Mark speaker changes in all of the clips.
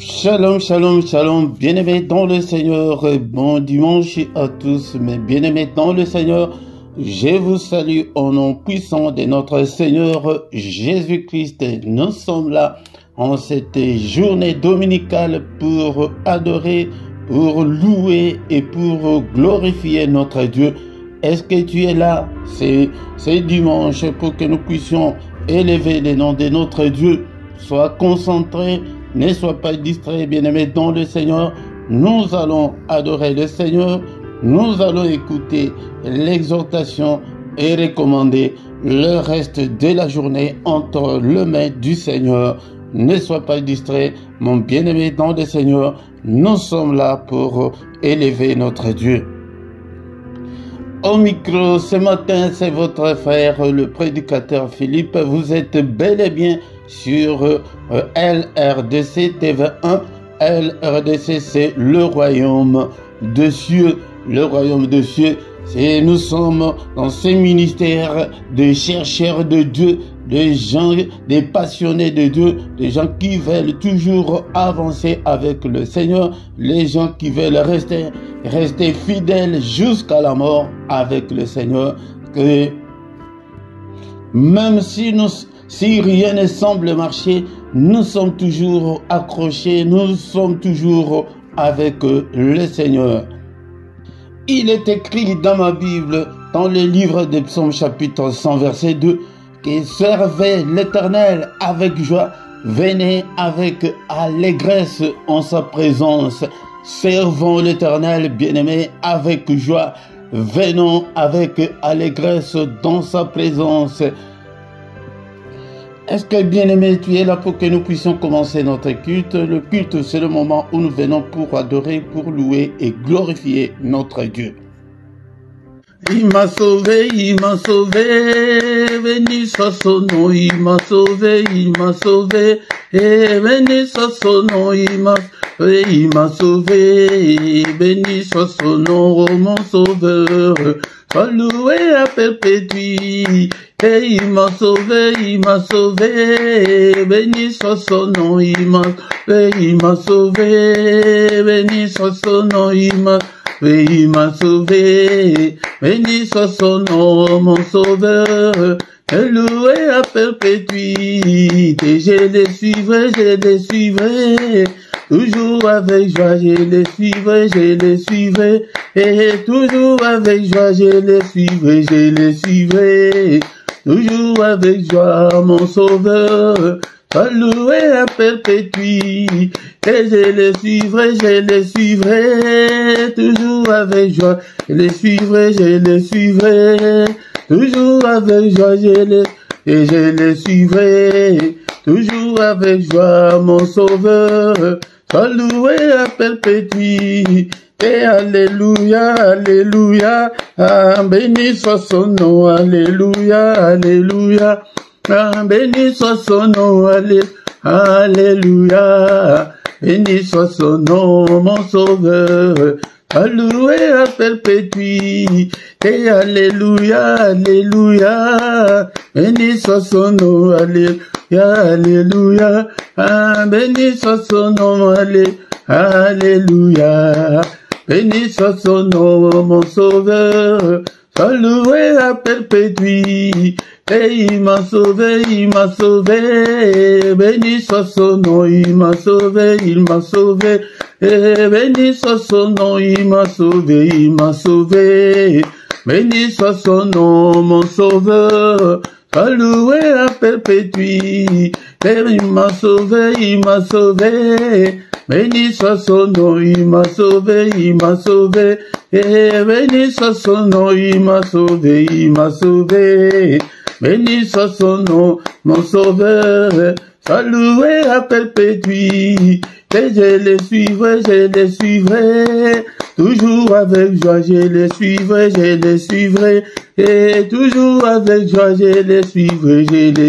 Speaker 1: Shalom, shalom, shalom, bien-aimés dans le Seigneur, bon dimanche à tous, mes bien-aimés dans le Seigneur, je vous salue au nom puissant de notre Seigneur Jésus-Christ. Nous sommes là en cette journée dominicale pour adorer, pour louer et pour glorifier notre Dieu. Est-ce que tu es là? C'est dimanche pour que nous puissions élever le nom de notre Dieu. Sois concentré. Ne sois pas distrait, bien-aimé dans le Seigneur. Nous allons adorer le Seigneur. Nous allons écouter l'exhortation et recommander le reste de la journée entre les mains du Seigneur. Ne sois pas distrait, mon bien-aimé dans le Seigneur. Nous sommes là pour élever notre Dieu. Au micro, ce matin, c'est votre frère, le prédicateur Philippe. Vous êtes bel et bien sur LRDC TV1. LRDC, c'est le royaume de cieux. Le royaume de cieux, c'est nous sommes dans ces ministères de chercheurs de Dieu, des gens, des passionnés de Dieu, des gens qui veulent toujours avancer avec le Seigneur, les gens qui veulent rester fidèles jusqu'à la mort avec le Seigneur. Que même si rien ne semble marcher, nous sommes toujours accrochés, nous sommes toujours avec le Seigneur. Il est écrit dans ma Bible, dans le livre des Psaumes chapitre 100 verset 2, que servez l'Éternel avec joie, venez avec allégresse en sa présence. Servons l'Éternel, bien-aimé, avec joie, venons avec allégresse dans sa présence. Est-ce que, bien-aimé, tu es là pour que nous puissions commencer notre culte? Le culte, c'est le moment où nous venons pour adorer, pour louer et glorifier notre Dieu. Il m'a sauvé, béni soit son nom, il m'a sauvé, et béni soit son nom, il m'a sauvé, béni soit son nom, oh mon sauveur, sois loué à perpétuité, et il m'a sauvé, béni soit son nom, il m'a sauvé, béni soit son nom, il m'a sauvé, béni soit son nom, mon sauveur, loué à perpétuité, je les suivrai, toujours avec joie, je les suivrai, et toujours avec joie, je les suivrai, toujours avec joie, mon sauveur, sois loué à perpétuité, et je les suivrai, toujours avec joie, je les suivrai, toujours avec joie, je les suivrai, toujours avec joie, mon sauveur, sois loué à perpétuité, alléluia, alléluia, béni soit son nom, alléluia, alléluia, béni soit son nom, alléluia, béni soit son nom, mon sauveur, loué à perpétuité, alléluia, alléluia, béni soit son nom, alléluia, alléluia, béni soit son nom, alléluia, béni soit son nom, mon sauveur, sois loué à perpétuité, il m'a sauvé, béni soit son nom, il m'a sauvé, et béni soit son nom, il m'a sauvé, béni soit son nom, mon sauveur, sois loué à perpétuité, il m'a sauvé, béni soit son nom, il m'a sauvé, et béni soit son nom, il m'a sauvé, béni soit son nom, mon sauveur, sois loué à perpétuité, je les suivrai, toujours avec joie, je les suivrai, et toujours avec joie, je les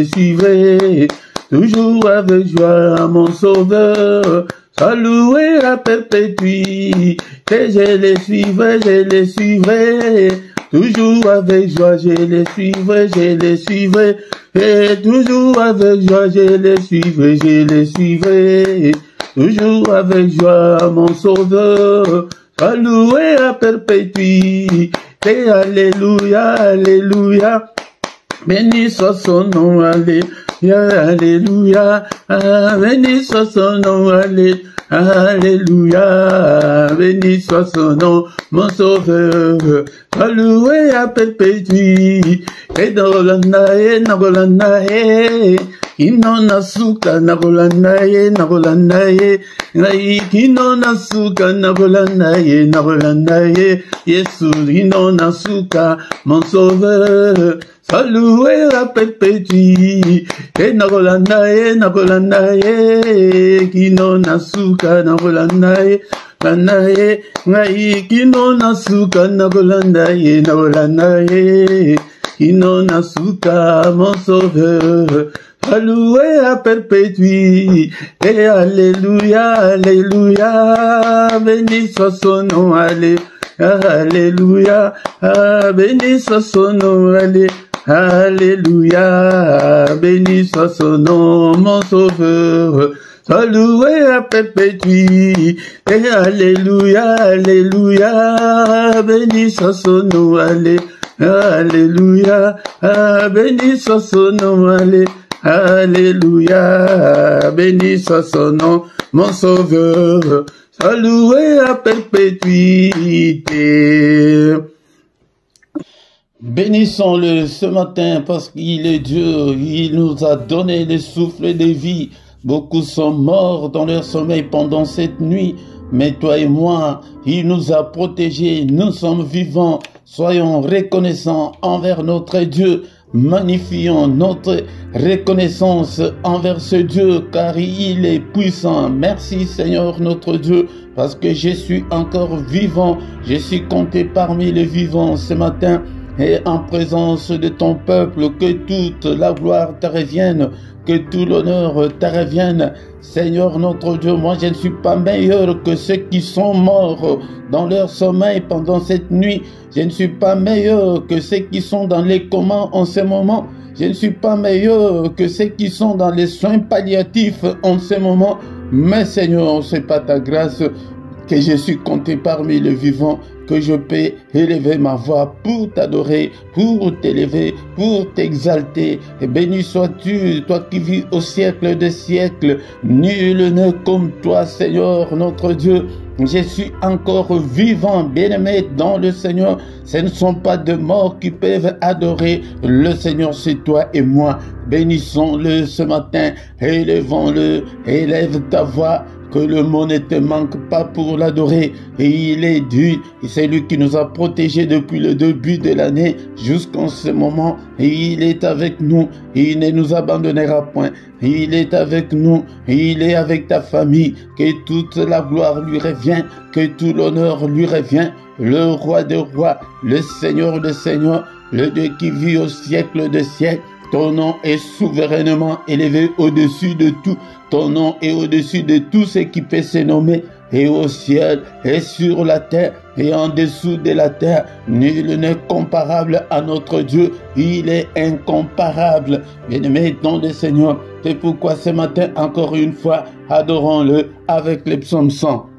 Speaker 1: suivrai, toujours avec joie, mon sauveur, sois loué à perpétuité, je les suivrai, toujours avec joie, je les suivrai, et toujours avec joie, je les suivrai, toujours avec joie, mon sauveur. Sois loué à perpétuité. Alléluia, alléluia. Béni soit son nom, alléluia, alléluia. Béni soit son nom, alléluia. Alléluia, béni soit son nom, mon sauveur. Sois loué à perpétuité. Nagolanaye, nagolanaye. Kino nasuka, nagolanaye, nagolanaye. Kino nasuka, nagolanaye, nagolanaye. Yesu, kino nasuka, mon sauveur. Sois loué à perpétuité. Nagolanaye, nagolanaye. Kino nasuka, nagolanaye. Nagolanaye, ngai kino nasuka, nagolanaye, nagolanaye. Kino nasuka, mon sauveur. Alloué à perpétuité. Alléluia, alléluia. Béni soit son nom, alléluia. Béni soit son nom, alléluia. Béni soit son nom, mon sauveur. Sois loué à perpétuité. Alléluia, alléluia. Béni soit son nom, alléluia. Béni soit son nom, alléluia. Béni soit son nom, mon sauveur. Sois loué à perpétuité. Bénissons-le ce matin parce qu'il est Dieu. Il nous a donné le souffle de vie. Beaucoup sont morts dans leur sommeil pendant cette nuit. Mais toi et moi, il nous a protégés. Nous sommes vivants. Soyons reconnaissants envers notre Dieu. Magnifions notre reconnaissance envers ce Dieu car il est puissant. Merci Seigneur notre Dieu parce que je suis encore vivant. Je suis compté parmi les vivants ce matin et en présence de ton peuple. Que toute la gloire te revienne, que tout l'honneur te revienne. Seigneur notre Dieu, moi je ne suis pas meilleur que ceux qui sont morts dans leur sommeil pendant cette nuit. Je ne suis pas meilleur que ceux qui sont dans les comas en ce moment. Je ne suis pas meilleur que ceux qui sont dans les soins palliatifs en ce moment. Mais Seigneur, c'est pas ta grâce que je suis compté parmi les vivants, que je peux élever ma voix pour t'adorer, pour t'élever, pour t'exalter. Et béni sois-tu, toi qui vis au siècle des siècles. Nul n'est comme toi, Seigneur, notre Dieu. Je suis encore vivant, bien-aimé dans le Seigneur. Ce ne sont pas de morts qui peuvent adorer le Seigneur, c'est toi et moi. Bénissons-le ce matin, élevons-le, élève ta voix. Que le mot ne te manque pas pour l'adorer. Et il est Dieu. Et c'est lui qui nous a protégés depuis le début de l'année jusqu'en ce moment. Et il est avec nous. Et il ne nous abandonnera point. Et il est avec nous. Et il est avec ta famille. Que toute la gloire lui revient. Que tout l'honneur lui revient. Le roi des rois. Le Seigneur des seigneurs. Le Dieu qui vit au siècle des siècles. Ton nom est souverainement élevé au-dessus de tout. Ton nom est au-dessus de tout ce qui peut se nommer. Et au ciel, et sur la terre, et en dessous de la terre. Nul n'est comparable à notre Dieu. Il est incomparable. Bien-aimé dans le Seigneur. C'est pourquoi ce matin, encore une fois, adorons-le avec les psaumes 100.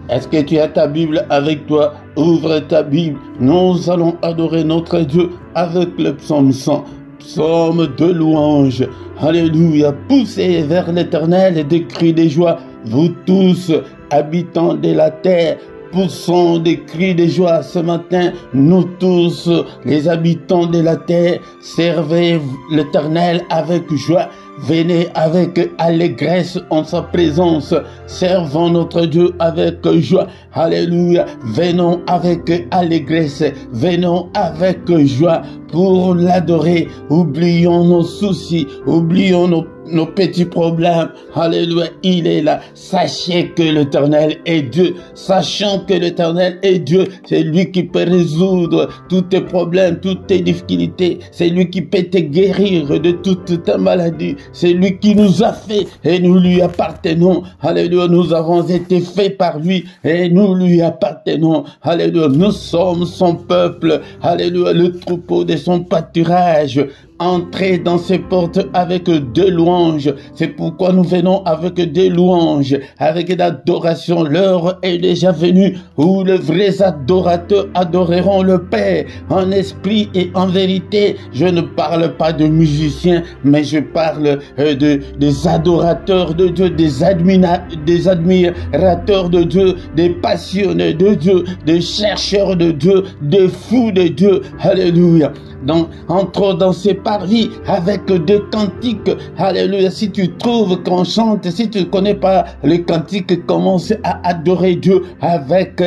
Speaker 1: Est-ce que tu as ta Bible avec toi? Ouvre ta Bible. Nous allons adorer notre Dieu avec le psaume 100. Psaume de louange. Alléluia. Poussez vers l'Éternel des cris de joie. Vous tous, habitants de la terre, poussons des cris de joie ce matin. Nous tous, les habitants de la terre, servez l'Éternel avec joie. Venez avec allégresse en sa présence. Servons notre Dieu avec joie. Alléluia. Venons avec allégresse. Venons avec joie pour l'adorer. Oublions nos soucis. Oublions nos petits problèmes. Alléluia. Il est là. Sachez que l'Éternel est Dieu. Sachant que l'Éternel est Dieu. C'est lui qui peut résoudre tous tes problèmes, toutes tes difficultés. C'est lui qui peut te guérir de toute ta maladie. C'est lui qui nous a fait et nous lui appartenons. Alléluia. Nous avons été faits par lui et nous lui appartenons. Alléluia. Nous sommes son peuple. Alléluia. Le troupeau de son pâturage. entrer dans ces portes avec des louanges. C'est pourquoi nous venons avec des louanges, avec l'adoration. L'heure est déjà venue où les vrais adorateurs adoreront le Père en esprit et en vérité. Je ne parle pas de musiciens, mais je parle des adorateurs de Dieu, des admirateurs de Dieu, des passionnés de Dieu, des chercheurs de Dieu, des fous de Dieu. Alléluia. Donc, entrons dans ces parvis avec des cantiques. Alléluia. Si tu trouves qu'on chante, si tu ne connais pas les cantiques, commence à adorer Dieu avec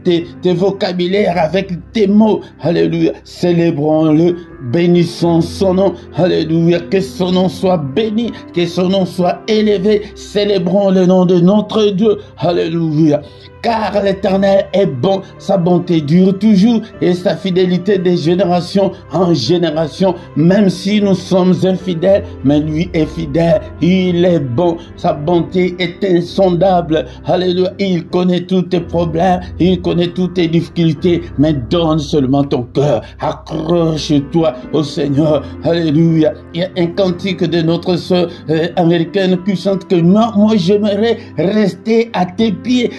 Speaker 1: tes vocabulaires, avec tes mots. Alléluia. Célébrons-le, bénissons son nom. Alléluia. Que son nom soit béni, que son nom soit élevé. Célébrons le nom de notre Dieu. Alléluia. Car l'Éternel est bon, sa bonté dure toujours et sa fidélité de génération en génération. Même si nous sommes infidèles, mais lui est fidèle, il est bon, sa bonté est insondable. Alléluia, il connaît tous tes problèmes, il connaît toutes tes difficultés, mais donne seulement ton cœur, accroche-toi au Seigneur. Alléluia, il y a un cantique de notre sœur américaine qui chante que moi j'aimerais rester à tes pieds,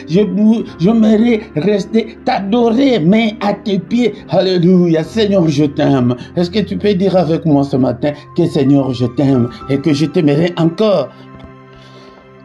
Speaker 1: j'aimerais rester t'adorer, mais à tes pieds. Alléluia. Seigneur, je t'aime. Est-ce que tu peux dire avec moi ce matin que Seigneur, je t'aime et que je t'aimerai encore?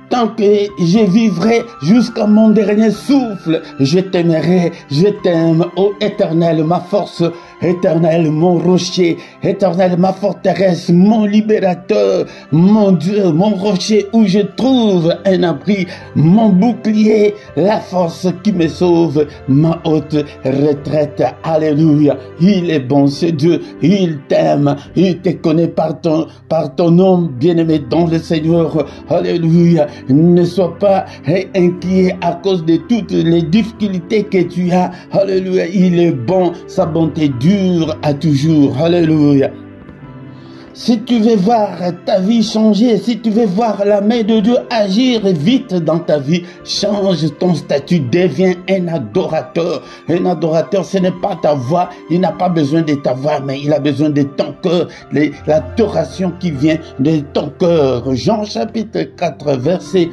Speaker 1: Tant que je vivrai jusqu'à mon dernier souffle, je t'aimerai, je t'aime, ô Éternel, ma force, Éternel, mon rocher, Éternel, ma forteresse, mon libérateur, mon Dieu, mon rocher où je trouve un abri, mon bouclier, la force qui me sauve, ma haute retraite. Alléluia. Il est bon, ce Dieu, il t'aime, il te connaît par ton nom, bien-aimé dans le Seigneur. Alléluia. Ne sois pas inquiet à cause de toutes les difficultés que tu as. Alléluia. Il est bon, sa bonté dure à toujours. Alléluia. Si tu veux voir ta vie changer, si tu veux voir la main de Dieu agir vite dans ta vie, change ton statut, deviens un adorateur. Un adorateur, ce n'est pas ta voix, il n'a pas besoin de ta voix, mais il a besoin de ton cœur, l'adoration qui vient de ton cœur. Jean chapitre 4, verset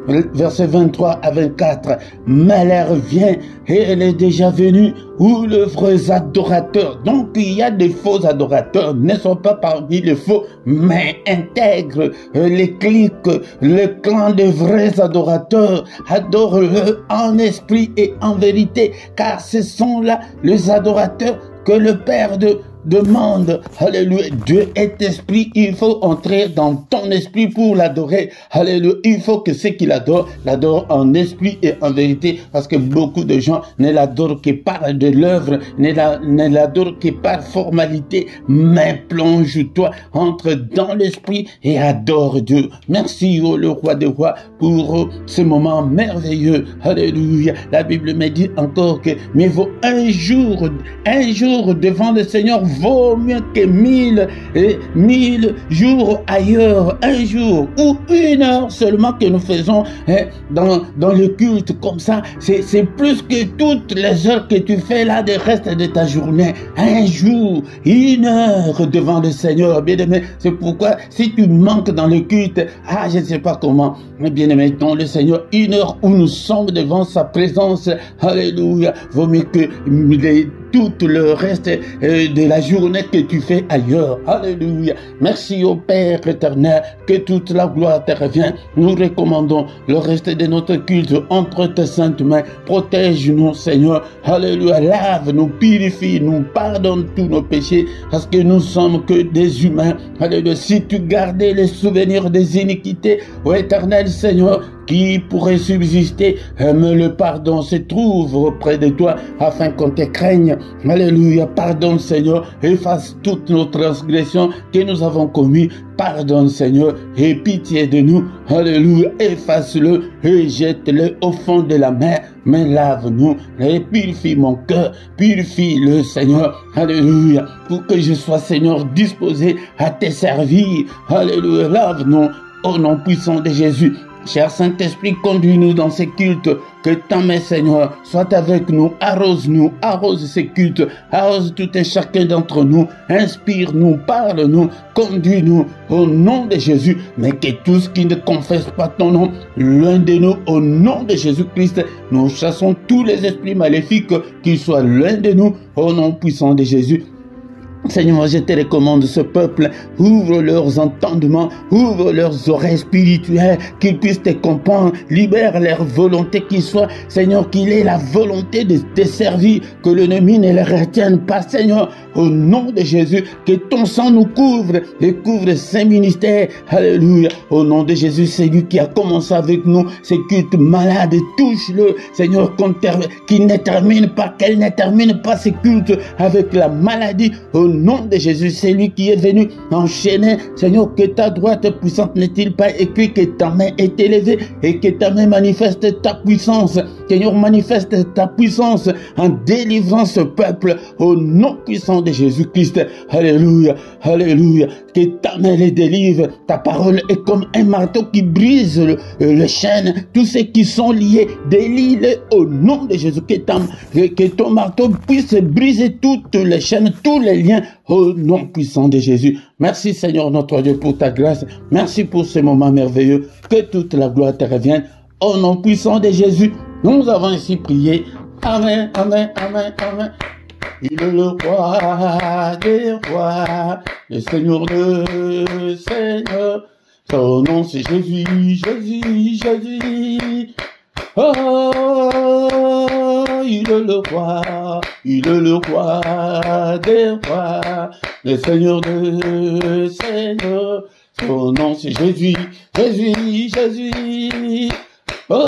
Speaker 1: 23 à 24, mais l'heure vient et elle est déjà venue où les vrais adorateurs, donc il y a des faux adorateurs, ne sont pas parmi les faux, mais intègre les clics, le clan des vrais adorateurs, adore-le en esprit et en vérité, car ce sont là les adorateurs que le Père demande. Alléluia. Dieu est esprit. Il faut entrer dans ton esprit pour l'adorer. Alléluia. Il faut que ceux qui l'adorent en esprit et en vérité, parce que beaucoup de gens ne l'adorent que par de l'œuvre, ne l'adorent que par formalité. Mais plonge-toi, entre dans l'esprit et adore Dieu. Merci, oh, le roi des rois, pour ce moment merveilleux. Alléluia. La Bible me dit encore que mieux vaut un jour devant le Seigneur vaut mieux que 1000 jours ailleurs. Un jour ou une heure seulement que nous faisons dans le culte comme ça, c'est plus que toutes les heures que tu fais là de reste de ta journée. Un jour, une heure devant le Seigneur, bien-aimé. C'est pourquoi si tu manques dans le culte, je ne sais pas comment, mais bien-aimé, dans le Seigneur, une heure où nous sommes devant sa présence, alléluia, vaut mieux que tout le reste de la journée que tu fais ailleurs. Alléluia. Merci au Père éternel, que toute la gloire te revient. Nous recommandons le reste de notre culte entre tes saintes mains. Protège-nous, Seigneur. Alléluia. Lave-nous, purifie, nous pardonne tous nos péchés, parce que nous sommes que des humains. Alléluia. Si tu gardais les souvenirs des iniquités, ô éternel Seigneur, qui pourrait subsister, mais le pardon se trouve auprès de toi afin qu'on te craigne. Alléluia. Pardonne, Seigneur, efface toutes nos transgressions que nous avons commises. Pardonne, Seigneur, et pitié de nous. Alléluia. Efface-le et jette-le au fond de la mer. Mais lave-nous et purifie mon cœur. Purifie-le, Seigneur. Alléluia. Pour que je sois, Seigneur, disposé à te servir. Alléluia. Lave-nous au nom puissant de Jésus. Cher Saint-Esprit, conduis-nous dans ces cultes, que ta main, Seigneur, soit avec nous, arrose ces cultes, arrose tout un chacun d'entre nous, inspire-nous, parle-nous, conduis-nous au nom de Jésus, mais que tous qui ne confessent pas ton nom, l'un de nous, au nom de Jésus-Christ, nous chassons tous les esprits maléfiques, qu'ils soient l'un de nous, au nom puissant de Jésus. Seigneur, je te recommande ce peuple, ouvre leurs entendements, ouvre leurs oreilles spirituelles, qu'ils puissent te comprendre, libère leur volonté, qu'il soit, Seigneur, qu'il ait la volonté de te servir, que l'ennemi ne les retienne pas, Seigneur, au nom de Jésus, que ton sang nous couvre, et couvre saint ministère, alléluia, au nom de Jésus, c'est lui qui a commencé avec nous, ces cultes malades, touche-le, Seigneur, qu'il ne termine pas, qu'elle ne termine pas ces cultes avec la maladie, au nom de Jésus, c'est lui qui est venu enchaîner. Seigneur, que ta droite puissante n'est-il pas écrit, que ta main est élevée et que ta main manifeste ta puissance. Seigneur, manifeste ta puissance en délivrant ce peuple au nom puissant de Jésus-Christ. Alléluia, alléluia. Que ta main les délivre. Ta parole est comme un marteau qui brise le chêne. Tous ceux qui sont liés, délie-les au nom de Jésus. Que ton marteau puisse briser toutes les chaînes, tous les liens au nom puissant de Jésus. Merci Seigneur notre Dieu pour ta grâce. Merci pour ce moment merveilleux. Que toute la gloire te revienne. Au nom puissant de Jésus, nous avons ainsi prié. Amen, amen, amen, amen. Il est le roi des rois, le Seigneur de Seigneurs. Son nom c'est Jésus, Jésus, Jésus. Oh, il est le roi des rois, le Seigneur de Seigneurs. Son nom c'est Jésus, Jésus, Jésus. Oh,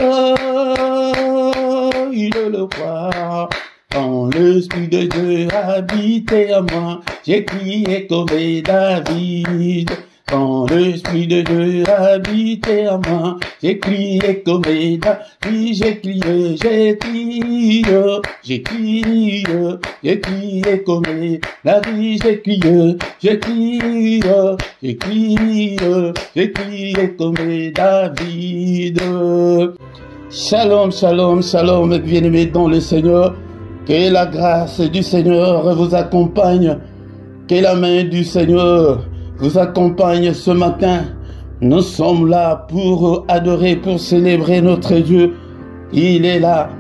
Speaker 1: il est le roi. Quand l'Esprit de Dieu habitait à moi, j'ai crié comme David. Quand l'Esprit de Dieu habitait à moi, j'ai crié comme David, j'ai crié, j'ai crié, j'ai crié, j'ai crié comme David, j'ai crié, j'ai crié, j'ai crié, j'ai crié comme David. Shalom, shalom, shalom, bien-aimés dans le Seigneur. Que la grâce du Seigneur vous accompagne. Que la main du Seigneur vous accompagne ce matin. Nous sommes là pour adorer, pour célébrer notre Dieu. Il est là.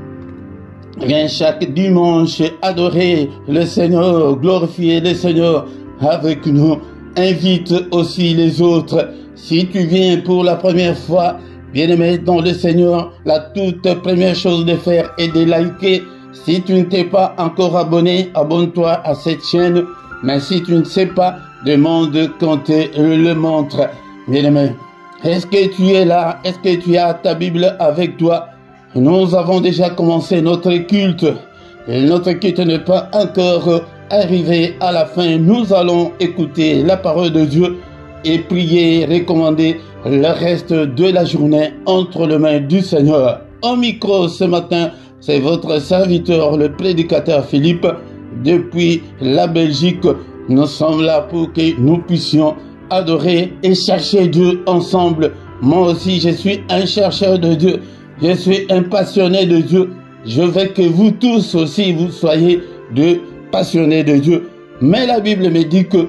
Speaker 1: Viens chaque dimanche adorer le Seigneur, glorifier le Seigneur avec nous. Invite aussi les autres. Si tu viens pour la première fois, bien-aimé dans le Seigneur, la toute première chose de faire est de liker. Si tu ne t'es pas encore abonné, abonne-toi à cette chaîne. Mais si tu ne sais pas, demande qu'on te le montre. Bien-aimé, est-ce que tu es là? Est-ce que tu as ta Bible avec toi? Nous avons déjà commencé notre culte. Et notre culte n'est pas encore arrivé à la fin. Nous allons écouter la parole de Dieu et prier, recommander le reste de la journée entre les mains du Seigneur. Au micro ce matin, c'est votre serviteur, le prédicateur Philippe, depuis la Belgique. Nous sommes là pour que nous puissions adorer et chercher Dieu ensemble. Moi aussi, je suis un chercheur de Dieu. Je suis un passionné de Dieu. Je veux que vous tous aussi, vous soyez de passionnés de Dieu. Mais la Bible me dit que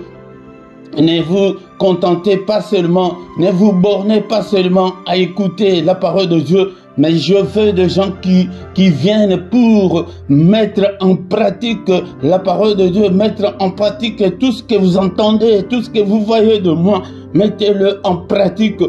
Speaker 1: ne vous contentez pas seulement, ne vous bornez pas seulement à écouter la parole de Dieu, mais je veux des gens qui viennent pour mettre en pratique la parole de Dieu, mettre en pratique tout ce que vous entendez, tout ce que vous voyez de moi, mettez-le en pratique.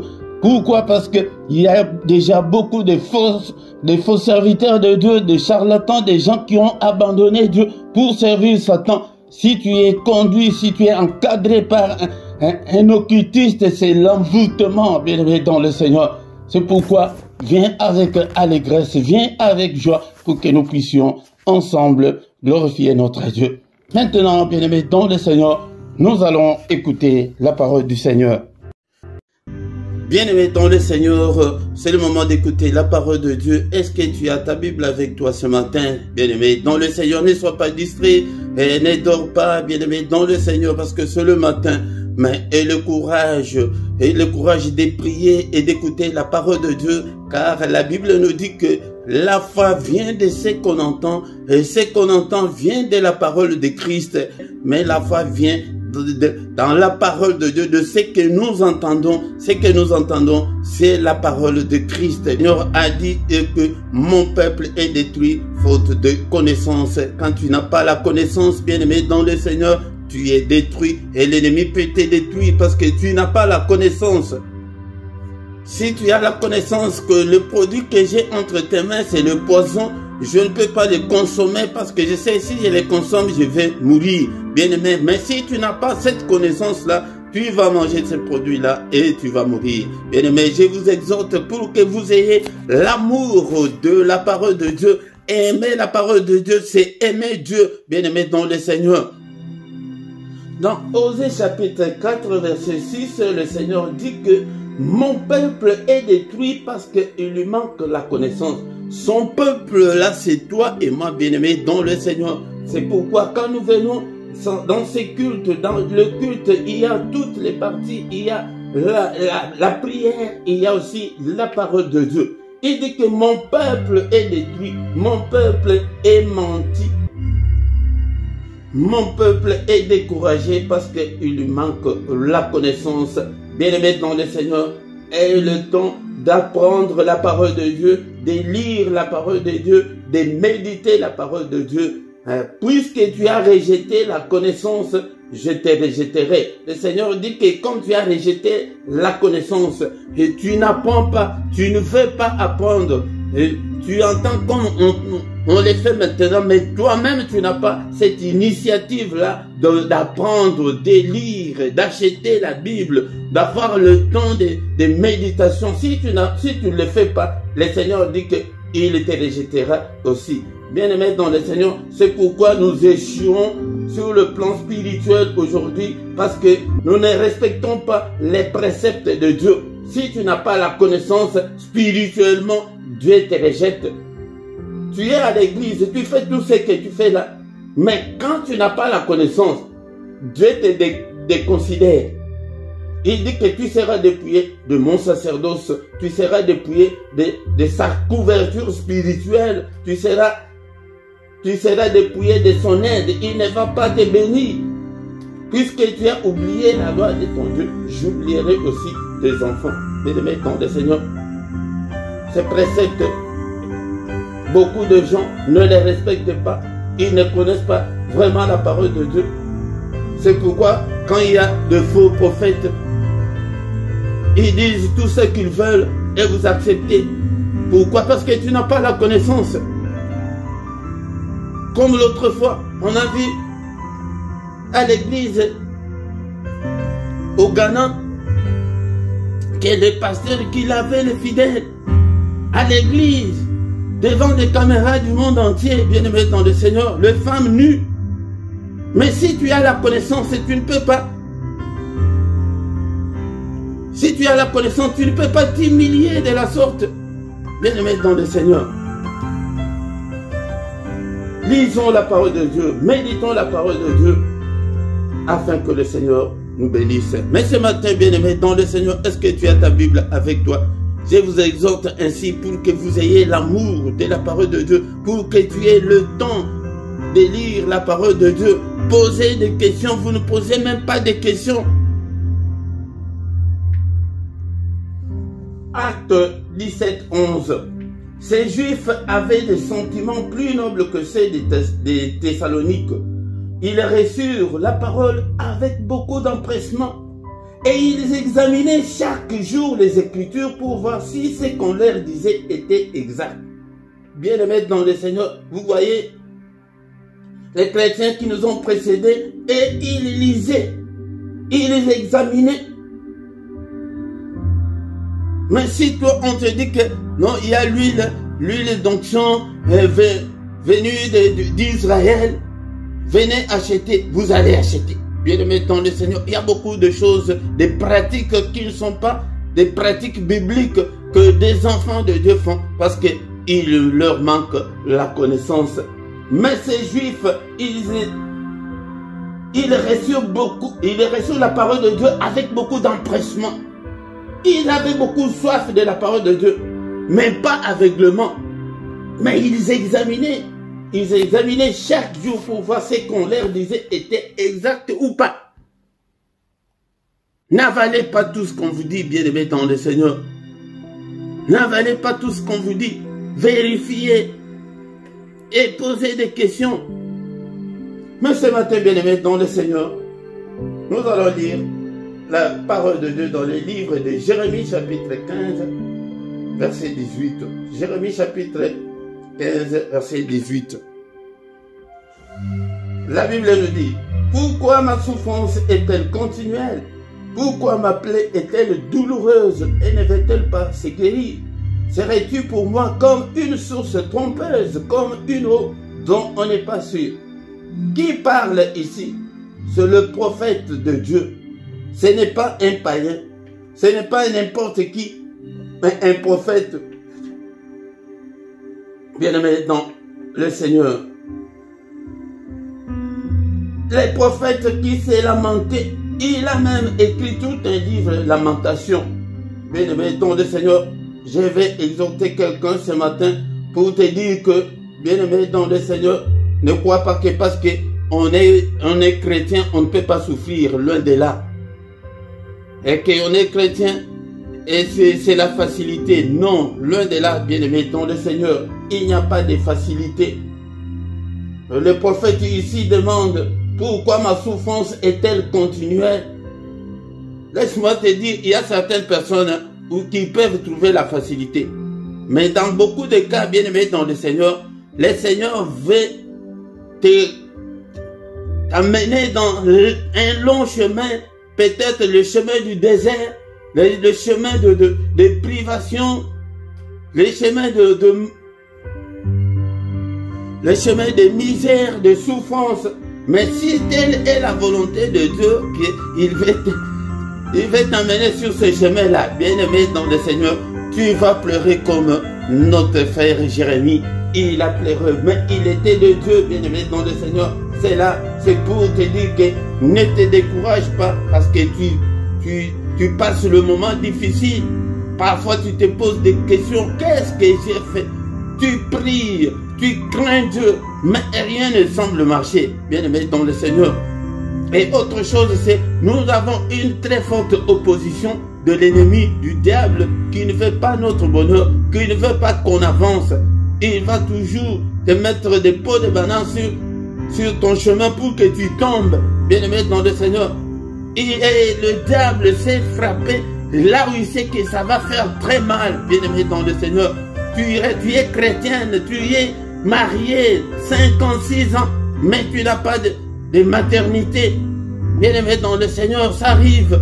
Speaker 1: Pourquoi? Parce que il y a déjà beaucoup de faux serviteurs de Dieu, de charlatans, des gens qui ont abandonné Dieu pour servir Satan. Si tu es conduit, si tu es encadré par un occultiste, c'est l'envoûtement, bien aimé dans le Seigneur. C'est pourquoi viens avec allégresse, viens avec joie pour que nous puissions ensemble glorifier notre Dieu. Maintenant, bien aimé dans le Seigneur, nous allons écouter la parole du Seigneur. Bien-aimé dans le Seigneur, c'est le moment d'écouter la parole de Dieu. Est-ce que tu as ta Bible avec toi ce matin? Bien-aimé dans le Seigneur, ne sois pas distrait et ne dors pas, bien-aimé dans le Seigneur, parce que c'est le matin. mais aie le courage de prier et d'écouter la parole de Dieu, car la Bible nous dit que la foi vient de ce qu'on entend, et ce qu'on entend vient de la parole de Christ, mais la foi vient dans la parole de Dieu, de ce que nous entendons. Ce que nous entendons, c'est la parole de Christ. Le Seigneur a dit que mon peuple est détruit faute de connaissance. Quand tu n'as pas la connaissance, bien-aimé dans le Seigneur, tu es détruit et l'ennemi peut te détruire parce que tu n'as pas la connaissance. Si tu as la connaissance que le produit que j'ai entre tes mains, c'est le poison, je ne peux pas le consommer parce que je sais si je le consomme, je vais mourir. Bien-aimé, mais si tu n'as pas cette connaissance-là, tu vas manger ce produit-là et tu vas mourir. Bien-aimé, je vous exhorte pour que vous ayez l'amour de la parole de Dieu. Aimer la parole de Dieu, c'est aimer Dieu, bien-aimé dans le Seigneur. Dans Osée chapitre 4, verset 6, le Seigneur dit que mon peuple est détruit parce qu'il lui manque la connaissance. Son peuple là, c'est toi et moi, bien-aimé dans le Seigneur. C'est pourquoi quand nous venons dans ces cultes, dans le culte, il y a toutes les parties, il y a la prière, il y a aussi la parole de Dieu. Il dit que mon peuple est détruit, mon peuple est menti. Mon peuple est découragé parce qu'il lui manque la connaissance. Bien-aimé dans le Seigneur, aie le temps d'apprendre la parole de Dieu, de lire la parole de Dieu, de méditer la parole de Dieu. Puisque tu as rejeté la connaissance, je te rejetterai. Le Seigneur dit que comme tu as rejeté la connaissance et tu n'apprends pas, tu ne veux pas apprendre, et tu entends comme on le fait maintenant, mais toi-même tu n'as pas cette initiative-là d'apprendre, de lire, d'acheter la Bible, d'avoir le temps de méditation. Si tu ne le fais pas, le Seigneur dit qu'il te rejettera aussi. Bien-aimés dans le Seigneur, c'est pourquoi nous échouons sur le plan spirituel aujourd'hui, parce que nous ne respectons pas les préceptes de Dieu. Si tu n'as pas la connaissance spirituellement, Dieu te rejette. Tu es à l'église, tu fais tout ce que tu fais là, mais quand tu n'as pas la connaissance, Dieu te déconsidère. Il dit que tu seras dépouillé de mon sacerdoce, tu seras dépouillé de sa couverture spirituelle, tu seras dépouillé de son aide, il ne va pas te bénir. Puisque tu as oublié la loi de ton Dieu, j'oublierai aussi tes enfants. Bien-aimés dans le Seigneur, ces préceptes, beaucoup de gens ne les respectent pas, ils ne connaissent pas vraiment la parole de Dieu. C'est pourquoi quand il y a de faux prophètes, ils disent tout ce qu'ils veulent et vous acceptez. Pourquoi? Parce que tu n'as pas la connaissance. Comme l'autre fois, on a vu à l'église au Ghana que le pasteur qui lavait les fidèles à l'église devant les caméras du monde entier, bien-aimés dans le Seigneur, les femmes nues. Mais si tu as la connaissance, tu ne peux pas. Si tu as la connaissance, tu ne peux pas t'humilier de la sorte. Bien-aimés dans le Seigneur, lisons la parole de Dieu, méditons la parole de Dieu, afin que le Seigneur nous bénisse. Mais ce matin, bien-aimé dans le Seigneur, est-ce que tu as ta Bible avec toi? Je vous exhorte ainsi pour que vous ayez l'amour de la parole de Dieu, pour que tu aies le temps de lire la parole de Dieu. Posez des questions, vous ne posez même pas de questions. Acte 17, 11. Ces Juifs avaient des sentiments plus nobles que ceux des Thessaloniques. Ils reçurent la parole avec beaucoup d'empressement et ils examinaient chaque jour les Écritures pour voir si ce qu'on leur disait était exact. Bien-aimés dans le Seigneur, vous voyez les chrétiens qui nous ont précédés, et ils lisaient, ils examinaient. Mais si toi on te dit que non, il y a l'huile d'onction venue d'Israël, venez acheter, vous allez acheter. Bien-aimés dans le Seigneur, il y a beaucoup de choses, des pratiques qui ne sont pas des pratiques bibliques que des enfants de Dieu font parce qu'il leur manque la connaissance. Mais ces Juifs, il reçut la parole de Dieu avec beaucoup d'empressement. Ils avaient beaucoup soif de la parole de Dieu, mais pas aveuglement. Mais ils examinaient chaque jour pour voir ce qu'on leur disait était exact ou pas. N'avalez pas tout ce qu'on vous dit, bien-aimés dans le Seigneur. N'avalez pas tout ce qu'on vous dit. Vérifiez et posez des questions. Mais ce matin, bien-aimés dans le Seigneur, nous allons lire la parole de Dieu dans le livre de Jérémie chapitre 15, verset 18. Jérémie chapitre 15, verset 18. La Bible nous dit, « Pourquoi ma souffrance est-elle continuelle? Pourquoi ma plaie est-elle douloureuse et ne veut-elle pas se guérir? Serais-tu pour moi comme une source trompeuse, comme une eau dont on n'est pas sûr? » Qui parle ici? C'est le prophète de Dieu. Ce n'est pas un païen. Ce n'est pas n'importe qui, mais un prophète. Bien-aimé dans le Seigneur. Les prophètes qui s'est lamenté. Il a même écrit tout un livre, Lamentation. Bien-aimé dans le Seigneur, je vais exhorter quelqu'un ce matin pour te dire que, bien-aimé dans le Seigneur, ne crois pas que parce qu'on est chrétien, on ne peut pas souffrir, loin de là. Et qu'on est chrétien, et c'est la facilité. Non, loin de là, bien-aimé dans le Seigneur, il n'y a pas de facilité. Le prophète ici demande, pourquoi ma souffrance est-elle continuelle? Laisse-moi te dire, il y a certaines personnes qui peuvent trouver la facilité. Mais dans beaucoup de cas, bien-aimé dans le Seigneur veut t'amener dans un long chemin, peut-être le chemin du désert, le chemin de privation, le chemin le chemin de misère, de souffrance. Mais si telle est la volonté de Dieu, il veut t'amener sur ce chemin-là, bien-aimé dans le Seigneur, tu vas pleurer comme notre frère Jérémie. Il a pleuré, mais il était de Dieu, bien-aimé dans le Seigneur. C'est là, c'est pour te dire que ne te décourage pas, parce que tu passes le moment difficile. Parfois tu te poses des questions, qu'est-ce que j'ai fait? Tu pries, tu crains Dieu, mais rien ne semble marcher, bien-aimé dans le Seigneur. Et autre chose, c'est nous avons une très forte opposition de l'ennemi, du diable, qui ne veut pas notre bonheur, qui ne veut pas qu'on avance. Il va toujours te mettre des pots de banane sur ton chemin pour que tu tombes, bien-aimé dans le Seigneur. Et le diable s'est frappé là où il sait que ça va faire très mal, bien-aimé dans le Seigneur. Tu es chrétienne, tu es mariée, 56 ans, mais tu n'as pas de maternité. Bien-aimé dans le Seigneur, ça arrive.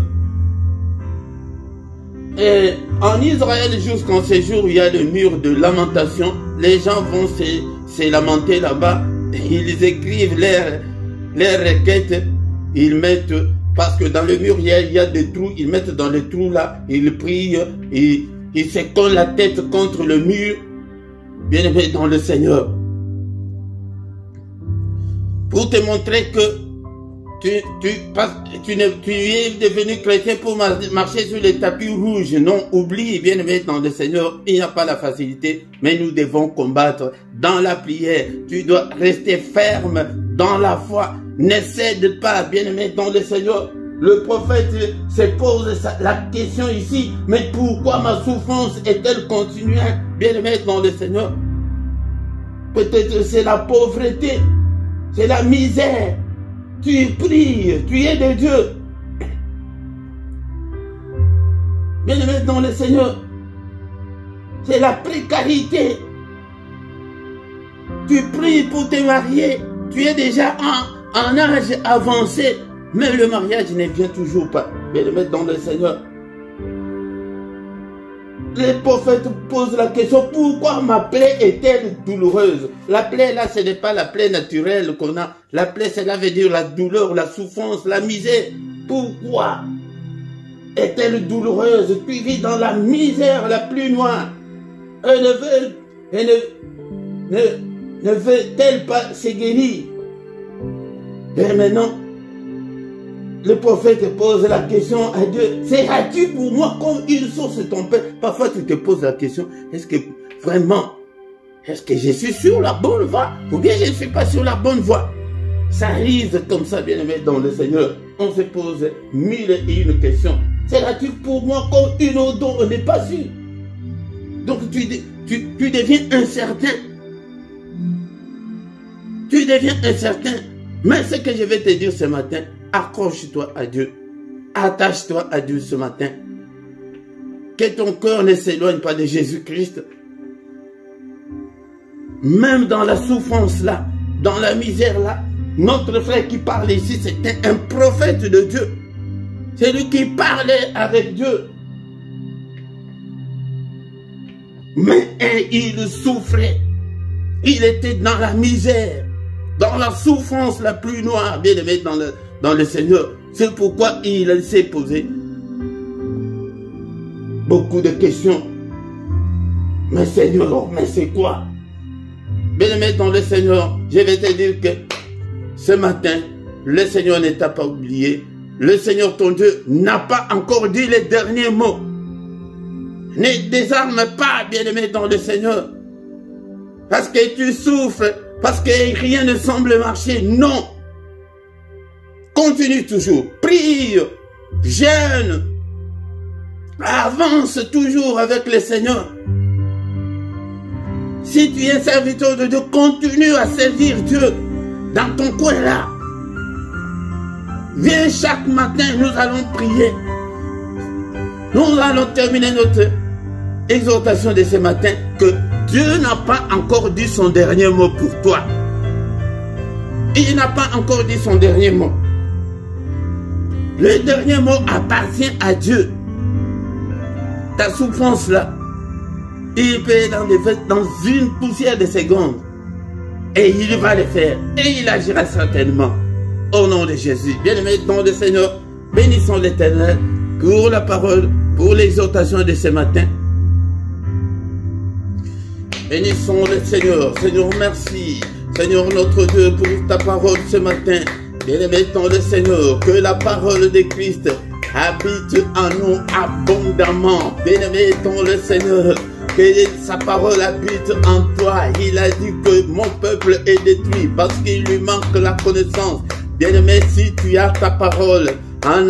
Speaker 1: Et en Israël, jusqu'en ce jour où il y a le mur de lamentation, les gens vont se lamenter là-bas. Ils écrivent leurs requêtes, ils mettent, parce que dans le mur, il y a des trous, ils mettent dans les trous là, ils prient, ils se collent la tête contre le mur, bien-aimé dans le Seigneur. Pour te montrer que tu es devenu chrétien pour marcher sur les tapis rouges. Non, oublie, bien-aimé dans le Seigneur, il n'y a pas la facilité, mais nous devons combattre dans la prière. Tu dois rester ferme dans la foi. Ne cède pas, bien-aimé dans le Seigneur. Le prophète se pose la question ici, mais pourquoi ma souffrance est-elle continuelle, bien-aimé dans le Seigneur? Peut-être c'est la pauvreté, c'est la misère. Tu pries, tu es de Dieu. Bien-aimé dans le Seigneur, c'est la précarité. Tu pries pour te marier, tu es déjà en âge avancé, mais le mariage ne vient toujours pas. Bien-aimé dans le Seigneur, les prophètes posent la question, pourquoi ma plaie est-elle douloureuse? La plaie là, ce n'est pas la plaie naturelle qu'on a. La plaie, cela veut dire la douleur, la souffrance, la misère. Pourquoi est-elle douloureuse? Tu vis dans la misère la plus noire. Ne veut-elle pas se guérir? Et maintenant, le prophète pose la question à Dieu, seras-tu pour moi comme une source ton Père? Parfois tu te poses la question, est-ce que vraiment, est-ce que je suis sur la bonne voie ou bien je ne suis pas sur la bonne voie? Ça arrive comme ça, bien-aimé dans le Seigneur. On se pose 1001 questions. Seras-tu pour moi comme une eau dont on n'est pas sûr? Donc tu deviens incertain. Tu deviens incertain. Mais ce que je vais te dire ce matin, accroche-toi à Dieu. Attache-toi à Dieu ce matin. Que ton cœur ne s'éloigne pas de Jésus-Christ. Même dans la souffrance là, dans la misère là, notre frère qui parle ici, c'était un prophète de Dieu. C'est lui qui parlait avec Dieu. Mais il souffrait. Il était dans la misère, dans la souffrance la plus noire, bien aimé dans le Seigneur. C'est pourquoi il s'est posé beaucoup de questions. Mais Seigneur, mais c'est quoi? Bien aimé dans le Seigneur, je vais te dire que ce matin, le Seigneur ne t'a pas oublié. Le Seigneur ton Dieu n'a pas encore dit les derniers mots. Ne désarme pas, bien-aimé dans le Seigneur. Parce que tu souffres, parce que rien ne semble marcher. Non. Continue toujours. Prie, jeûne. Avance toujours avec le Seigneur. Si tu es serviteur de Dieu, continue à servir Dieu dans ton coin là. Viens chaque matin, nous allons prier. Nous allons terminer notre exhortation de ce matin que Dieu n'a pas encore dit son dernier mot pour toi. Il n'a pas encore dit son dernier mot. Le dernier mot appartient à Dieu. Ta souffrance là, il peut être dans une poussière de secondes. Et il va le faire. Et il agira certainement. Au nom de Jésus. Bien-aimé dans le Seigneur, bénissons l'Éternel pour la parole, pour l'exhortation de ce matin. Bénissons le Seigneur. Seigneur, merci. Seigneur notre Dieu, pour ta parole ce matin. Bien-aimé dans le Seigneur, que la parole de Christ habite en nous abondamment. Bien-aimé dans le Seigneur, que sa parole habite en toi. Il a dit que mon peuple est détruit parce qu'il lui manque la connaissance. Bien-aimé, si tu as ta parole en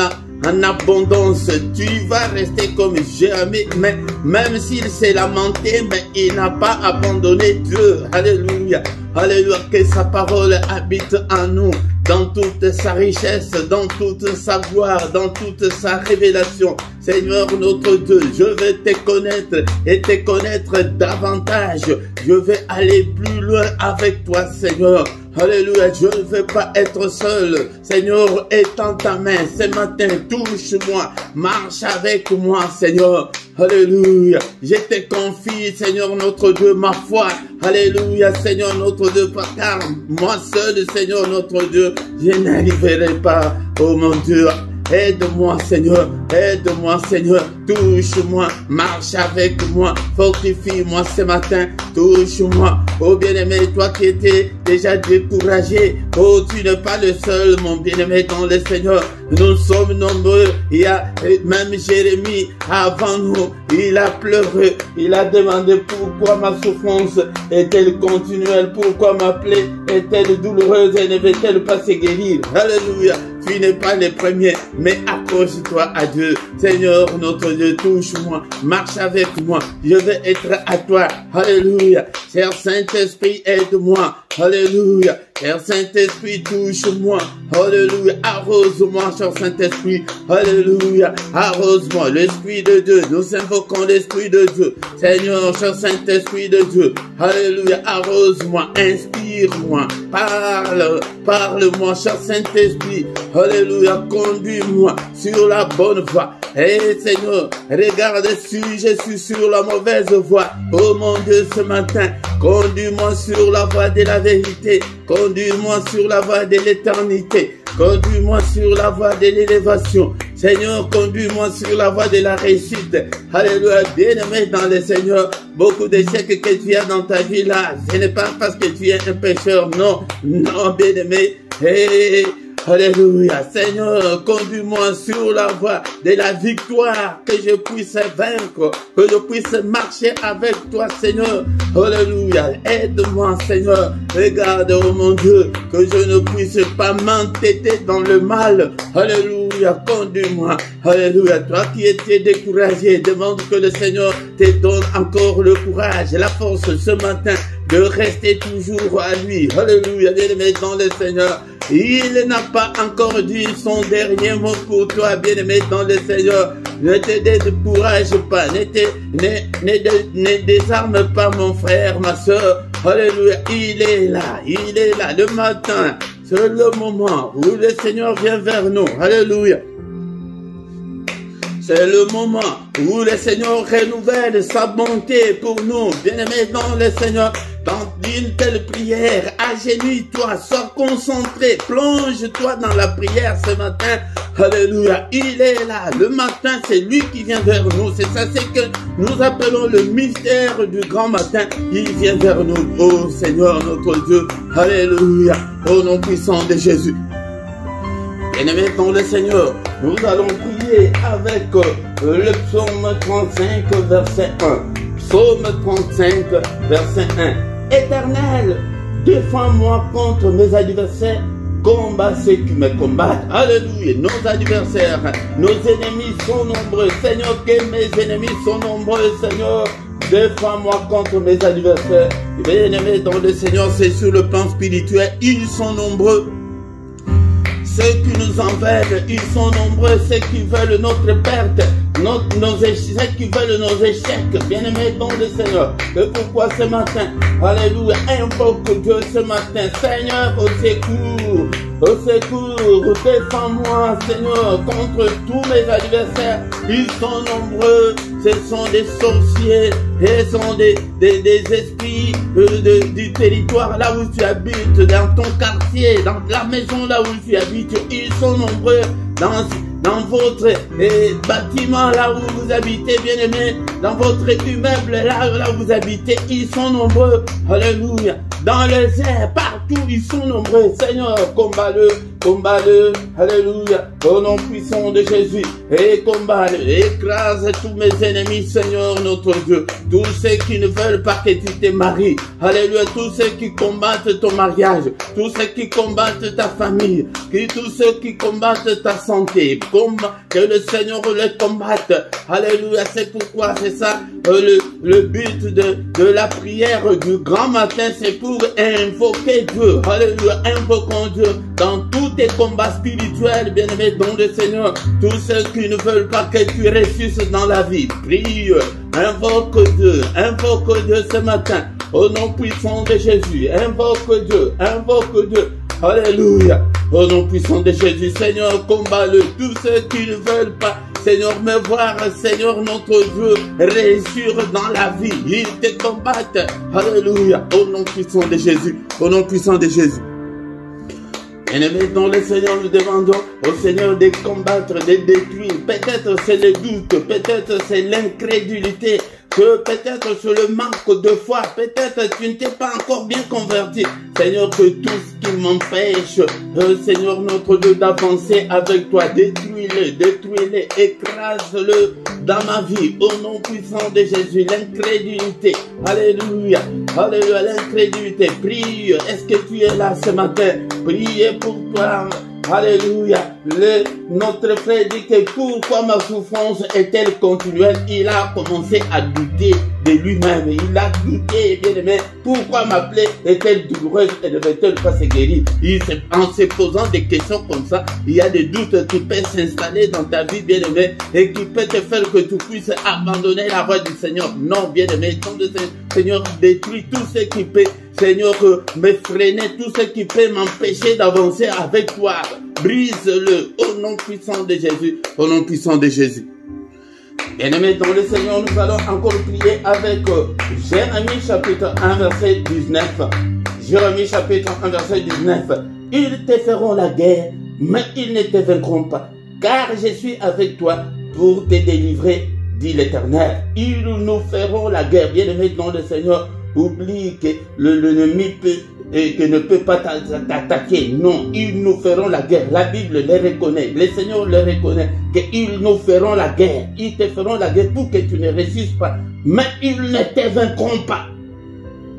Speaker 1: abondance, tu vas rester comme Jérémie, mais même s'il s'est lamenté, mais il n'a pas abandonné Dieu. Alléluia. Alléluia, que sa parole habite en nous, dans toute sa richesse, dans toute sa gloire, dans toute sa révélation. Seigneur notre Dieu, je vais te connaître et te connaître davantage. Je vais aller plus loin avec toi, Seigneur. Alléluia, je ne veux pas être seul. Seigneur, étends ta main ce matin, touche-moi, marche avec moi, Seigneur. Alléluia, je te confie, Seigneur notre Dieu, ma foi. Alléluia, Seigneur notre Dieu, car moi seul, Seigneur notre Dieu, je n'arriverai pas, oh mon Dieu. Aide-moi, Seigneur, touche-moi, marche avec moi, fortifie-moi ce matin, touche-moi, oh bien-aimé, toi qui étais déjà découragé, oh tu n'es pas le seul, mon bien-aimé dans le Seigneur, nous sommes nombreux, il y a même Jérémie avant nous, il a pleuré, il a demandé pourquoi ma souffrance est-elle continuelle, pourquoi ma plaie est-elle douloureuse et ne veut-elle pas se guérir, alléluia. Tu n'es pas le premier, mais accroche-toi à Dieu. Seigneur, notre Dieu, touche-moi, marche avec moi. Je vais être à toi. Alléluia. Cher Saint-Esprit, aide-moi. Alléluia. Cher Saint-Esprit, touche-moi. Alléluia. Arrose-moi, cher Saint-Esprit. Alléluia. Arrose-moi. L'Esprit de Dieu. Nous invoquons l'Esprit de Dieu. Seigneur, cher Saint-Esprit de Dieu. Alléluia. Arrose-moi. Inspire-moi. Parle-moi, cher Saint-Esprit. Alléluia. Conduis-moi sur la bonne voie. Et Seigneur, regarde si je suis sur la mauvaise voie. Oh mon Dieu, ce matin, conduis-moi sur la voie de la vérité. Conduis-moi sur la voie de l'éternité. Conduis-moi sur la voie de l'élévation. Seigneur, conduis-moi sur la voie de la réussite. Alléluia, bien-aimé dans le Seigneur. Beaucoup d'échecs que tu as dans ta vie là, ce n'est pas parce que tu es un pécheur. Non, non, bien-aimé. Hey, Alléluia. Seigneur, conduis-moi sur la voie de la victoire, que je puisse vaincre, que je puisse marcher avec toi, Seigneur. Alléluia. Aide-moi, Seigneur. Regarde, oh mon Dieu, que je ne puisse pas m'entêter dans le mal. Alléluia. Conduis-moi. Alléluia. Toi qui étais découragé, demande que le Seigneur te donne encore le courage et la force ce matin de rester toujours à lui. Alléluia. Bien-aimé dans le Seigneur. Il n'a pas encore dit son dernier mot pour toi, bien-aimé dans le Seigneur. Ne te décourage pas, ne désarme pas mon frère, ma soeur. Alléluia, il est là le matin. C'est le moment où le Seigneur vient vers nous. Alléluia. C'est le moment où le Seigneur renouvelle sa bonté pour nous. Bien-aimé dans le Seigneur, dans une telle prière, agenouille-toi, sois concentré, plonge-toi dans la prière ce matin. Alléluia, il est là. Le matin, c'est lui qui vient vers nous. C'est ça, c'est que nous appelons le mystère du grand matin. Il vient vers nous, oh Seigneur notre Dieu. Alléluia, au nom puissant de Jésus. Bien-aimés dans le Seigneur, nous allons prier avec le psaume 35, verset 1. Psaume 35, verset 1. Éternel, défends-moi contre mes adversaires, combat ceux qui me combattent. Alléluia, nos adversaires, nos ennemis sont nombreux. Seigneur, que mes ennemis sont nombreux, Seigneur. Défends-moi contre mes adversaires. Bien-aimés dans le Seigneur, c'est sur le plan spirituel, ils sont nombreux. Ceux qui nous en veulent, ils sont nombreux. Ceux qui veulent notre perte, ceux qui veulent nos échecs, bien-aimés dans le Seigneur. Et pourquoi ce matin, alléluia, invoque Dieu ce matin. Seigneur, au secours, défends-moi, Seigneur, contre tous mes adversaires. Ils sont nombreux, ce sont des sorciers, ce sont des esprits du territoire là où tu habites, dans ton quartier, dans la maison là où tu habites. Ils sont nombreux dans votre bâtiment là où vous habitez, bien-aimés, dans votre immeuble là où vous habitez, ils sont nombreux. Alléluia. Dans les airs, partout, ils sont nombreux. Seigneur, combat-le, alléluia, au nom puissant de Jésus, et combat-le, écrase tous mes ennemis, Seigneur notre Dieu, tous ceux qui ne veulent pas que tu te maries, alléluia, tous ceux qui combattent ton mariage, tous ceux qui combattent ta famille, tous ceux qui combattent ta santé, que le Seigneur les combatte, alléluia. C'est pourquoi c'est ça, le but de la prière du grand matin, c'est pour invoquer Dieu, alléluia, invoquons Dieu dans tous tes combats spirituels, bien-aimés dans le Seigneur. Tous ceux qui ne veulent pas que tu ressuscites dans la vie, prie, invoque Dieu ce matin, au nom puissant de Jésus, invoque Dieu, alléluia, au nom puissant de Jésus. Seigneur, combat-le, tous ceux qui ne veulent pas, Seigneur, me voir, Seigneur notre Dieu, réussir dans la vie, ils te combattent, alléluia, au nom puissant de Jésus, au nom puissant de Jésus. Bien-aimés dans le Seigneur, nous demandons au Seigneur de combattre, de détruire. Peut-être c'est le doute, peut-être c'est l'incrédulité, peut-être c'est le manque de foi, peut-être tu ne t'es pas encore bien converti. Seigneur, que tout ce qui m'empêche, Seigneur notre Dieu, d'avancer avec toi, détruis-le, écrase-le dans ma vie, au nom puissant de Jésus. L'incrédulité, alléluia, alléluia, l'incrédulité, prie. Est-ce que tu es là ce matin? Priez pour toi. Alléluia. Notre frère dit que pourquoi ma souffrance est-elle continuelle? Il a commencé à douter de lui-même. Il a douté, bien aimé. Pourquoi ma plaie est-elle douloureuse et ne va-t-elle pas se guérir? En se posant des questions comme ça, il y a des doutes qui peuvent s'installer dans ta vie, bien aimé, et qui peuvent te faire que tu puisses abandonner la voie du Seigneur. Non, bien aimé, Seigneur, détruis tout ce qui peut, Seigneur, me freiner, tout ce qui peut m'empêcher d'avancer avec toi. Brise-le au nom puissant de Jésus, au nom puissant de Jésus. Bien-aimés dans le Seigneur, nous allons encore prier avec Jérémie chapitre 1 verset 19. Jérémie chapitre 1 verset 19. Ils te feront la guerre, mais ils ne te vaincront pas, car je suis avec toi pour te délivrer, dit l'Éternel. Ils nous feront la guerre. Bien-aimés dans le Seigneur, oublie que l'ennemi peut et qui ne peut pas t'attaquer. Non, ils nous feront la guerre. La Bible les reconnaît. Le Seigneur les reconnaît qu'ils nous feront la guerre. Ils te feront la guerre pour que tu ne réussisses pas. Mais ils ne te vaincront pas.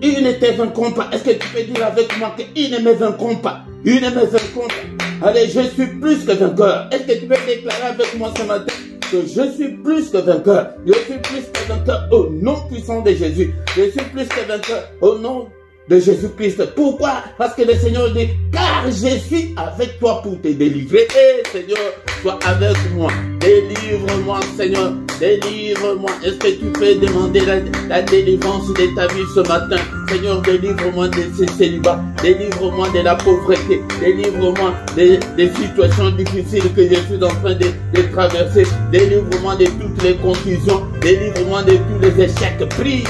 Speaker 1: Ils ne te vaincront pas. Est-ce que tu peux dire avec moi qu'ils ne me vaincront pas? Ils ne me vaincront pas. Allez, je suis plus que vainqueur. Est-ce que tu peux déclarer avec moi ce matin que je suis plus que vainqueur? Je suis plus que vainqueur au nom puissant de Jésus. Je suis plus que vainqueur au nom de Jésus-Christ. Pourquoi? Parce que le Seigneur dit, car je suis avec toi pour te délivrer. Et Seigneur, sois avec moi. Délivre-moi, Seigneur. Délivre-moi. Est-ce que tu peux demander la délivrance de ta vie ce matin? Seigneur, délivre-moi de ces célibats. Délivre-moi de la pauvreté. Délivre-moi des situations difficiles que je suis en train de traverser. Délivre-moi de toutes les confusions. Délivre-moi de tous les échecs. Prie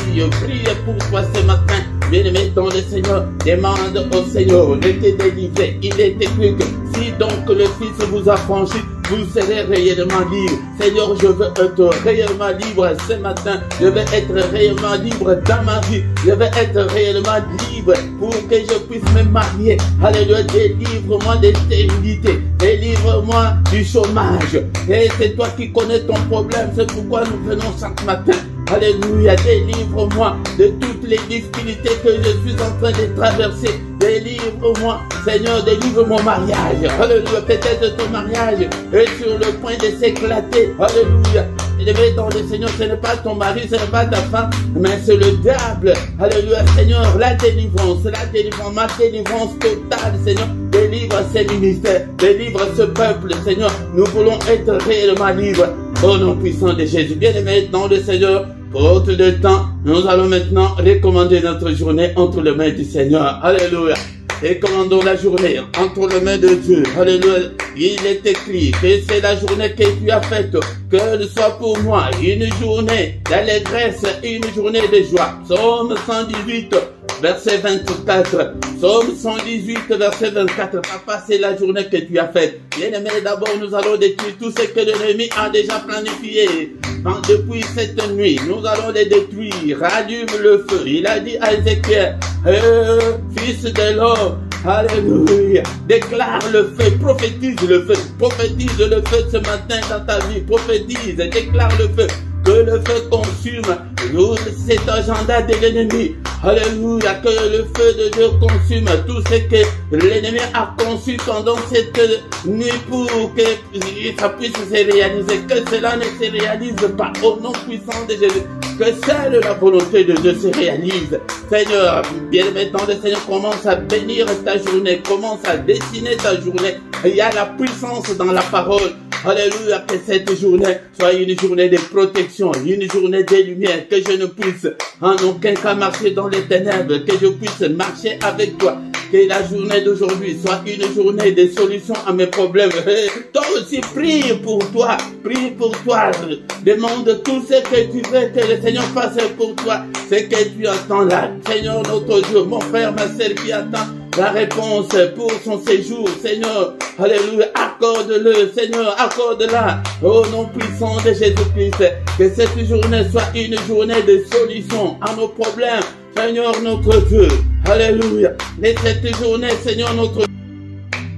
Speaker 1: pour toi ce matin. Bien-aimé dans le Seigneur, demande au Seigneur de te délivrer. Il est écrit que si donc le Fils vous a franchi, vous serez réellement libre. Seigneur, je veux être réellement libre ce matin. Je veux être réellement libre dans ma vie. Je veux être réellement libre pour que je puisse me marier. Alléluia, délivre-moi de stérilité. Délivre-moi du chômage. Et c'est toi qui connais ton problème. C'est pourquoi nous venons chaque matin. Alléluia, délivre-moi de toutes les difficultés que je suis en train de traverser. Délivre-moi, Seigneur, délivre mon mariage. Alléluia, peut-être ton mariage est sur le point de s'éclater. Alléluia. Élevé dans le Seigneur, ce n'est pas ton mari, ce n'est pas ta femme, mais c'est le diable. Alléluia, Seigneur, la délivrance, ma délivrance totale, Seigneur. Délivre ces ministères, délivre ce peuple, Seigneur. Nous voulons être réellement libres. Au nom puissant de Jésus. Bien-aimé dans le Seigneur, faute de temps, nous allons maintenant recommander notre journée entre les mains du Seigneur. Alléluia. Et commandons la journée entre les mains de Dieu. Alléluia. Il est écrit que c'est la journée que tu as faite. Qu'elle soit pour moi une journée d'allégresse, une journée de joie. Psaume 118, verset 24. Psaume 118, verset 24. Papa, c'est la journée que tu as faite. Bien-aimé, d'abord, nous allons détruire tout ce que l'ennemi a déjà planifié. Depuis cette nuit, nous allons les détruire. Rallume le feu. Il a dit à Ézéchiel, fils de l'homme, alléluia, déclare le feu, prophétise le feu ce matin dans ta vie, prophétise, déclare le feu. Que le feu consume cet agenda de l'ennemi. Alléluia. Que le feu de Dieu consume tout ce que l'ennemi a conçu pendant cette nuit pour que ça puisse se réaliser. Que cela ne se réalise pas. Au nom puissant de Jésus. Que seule la volonté de Dieu se réalise. Seigneur, bien-aimé dans le Seigneur, commence à bénir ta journée. Commence à dessiner ta journée. Il y a la puissance dans la parole. Alléluia, que cette journée soit une journée de protection, une journée de lumière, que je ne puisse en aucun cas marcher dans les ténèbres, que je puisse marcher avec toi. Que la journée d'aujourd'hui soit une journée de solution à mes problèmes. Toi aussi, prie pour toi. Demande tout ce que tu veux que le Seigneur fasse pour toi. Ce que tu attends là. Seigneur notre Dieu, mon frère, ma sœur qui attend la réponse pour son séjour. Seigneur, alléluia, accorde-le. Seigneur, accorde-la. Au nom puissant de Jésus-Christ. Que cette journée soit une journée de solution à nos problèmes. Seigneur notre Dieu, alléluia. Et cette journée, Seigneur notre Dieu.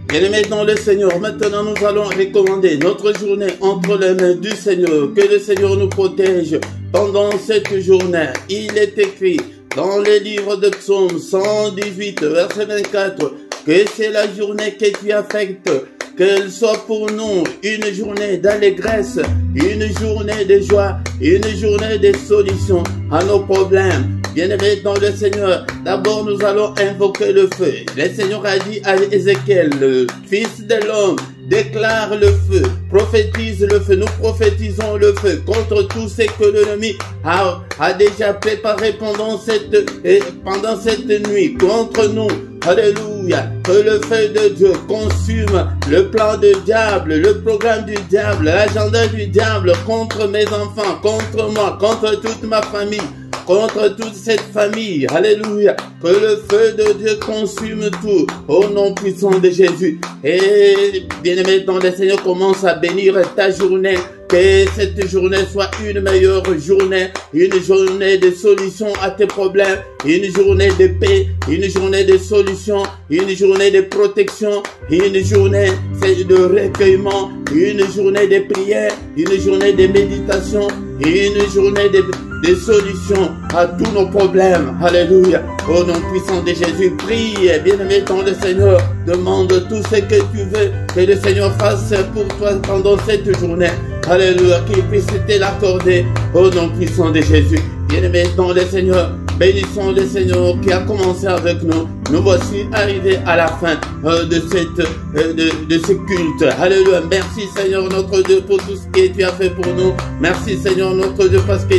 Speaker 1: Bien-aimés dans le Seigneur, maintenant nous allons recommander notre journée entre les mains du Seigneur. Que le Seigneur nous protège pendant cette journée. Il est écrit dans le livre de Psaume 118, verset 24, que c'est la journée que tu as faite. Qu'elle soit pour nous une journée d'allégresse, une journée de joie, une journée de solution à nos problèmes. Bien-aimés dans le Seigneur, d'abord nous allons invoquer le feu. Le Seigneur a dit à Ézéchiel, le fils de l'homme, déclare le feu, prophétise le feu. Nous prophétisons le feu contre tout ce que l'ennemi a déjà préparé pendant cette nuit contre nous. Alléluia. Que le feu de Dieu consume le plan du diable, le programme du diable, l'agenda du diable contre mes enfants, contre moi, contre toute ma famille, contre toute cette famille. Alléluia. Que le feu de Dieu consume tout au nom puissant de Jésus. Et bien-aimé dans le Seigneur, commence à bénir ta journée que cette journée soit une meilleure journée, une journée de solution à tes problèmes, une journée de paix, une journée de solution, une journée de protection, une journée de recueillement, une journée de prière, une journée de méditation, une journée de solution à tous nos problèmes. Alléluia. Au nom puissant de Jésus, prie, bien-aimé dans le Seigneur. Demande tout ce que tu veux que le Seigneur fasse pour toi pendant cette journée. Alléluia. Qu'il puisse te l'accorder au nom puissant de Jésus. Bien-aimé dans le Seigneur, bénissons le Seigneur qui a commencé avec nous. Nous voici arrivés à la fin de ce culte. Alléluia. Merci Seigneur notre Dieu pour tout ce que tu as fait pour nous. Merci Seigneur notre Dieu parce que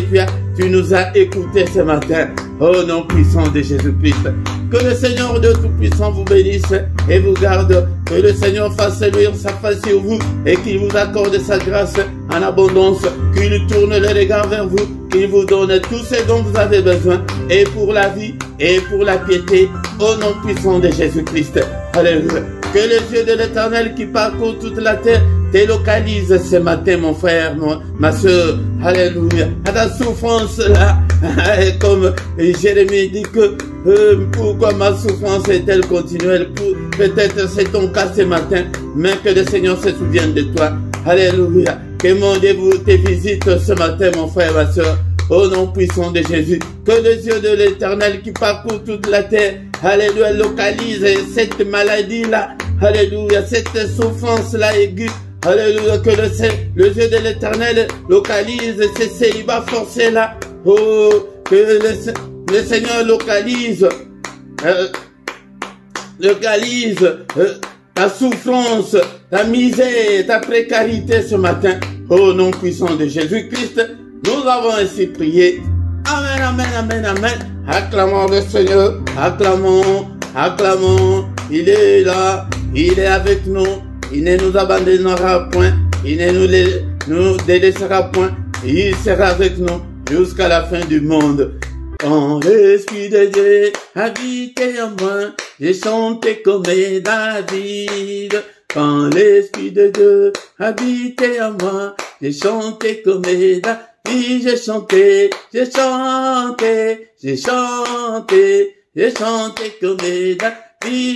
Speaker 1: tu nous as écoutés ce matin. Au nom puissant de Jésus-Christ. Que le Seigneur Dieu Tout-Puissant vous bénisse et vous garde. Que le Seigneur fasse luire sa face sur vous et qu'il vous accorde sa grâce en abondance. Qu'il tourne le regard vers vous. Qu'il vous donne tout ce dont vous avez besoin. Et pour la vie et pour la piété. Au nom puissant de Jésus-Christ. Alléluia. Que les yeux de l'Éternel qui parcourt toute la terre te localise ce matin, mon frère, ma soeur. Alléluia. À ta souffrance là, comme Jérémie dit que pourquoi ma souffrance est-elle continuelle? Peut-être c'est ton cas ce matin, mais que le Seigneur se souvienne de toi. Alléluia. Que mon Dieu te visite ce matin, mon frère, ma soeur. Au nom puissant de Jésus, que les yeux de l'Éternel qui parcourt toute la terre, alléluia, localise cette maladie-là, alléluia, cette souffrance-là aiguë, alléluia, que le yeux de l'Éternel localise ces célibats forcés-là, oh, que le Seigneur localise ta souffrance, ta misère, ta précarité ce matin, au nom puissant de Jésus-Christ. Nous avons ainsi prié. Amen, amen, amen, amen. Acclamons le Seigneur. Acclamons, acclamons. Il est là. Il est avec nous. Il ne nous abandonnera point. Il ne nous délaissera point. Il sera avec nous jusqu'à la fin du monde. Quand l'Esprit de Dieu habitait en moi, j'ai chanté comme David. Quand l'Esprit de Dieu habitait en moi, j'ai chanté comme David. J'ai chanté, j'ai chanté, j'ai chanté, j'ai chanté comme David.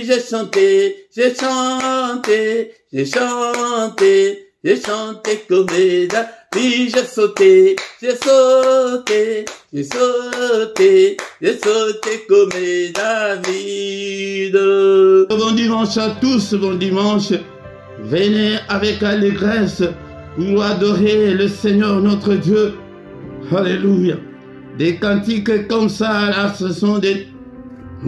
Speaker 1: J'ai chanté, j'ai chanté, j'ai chanté, j'ai chanté comme David. J'ai sauté, j'ai sauté, j'ai sauté, j'ai sauté comme David. Bon dimanche à tous, bon dimanche. Venez avec allégresse pour adorer le Seigneur notre Dieu. Alléluia. Des cantiques comme ça, là, ce sont des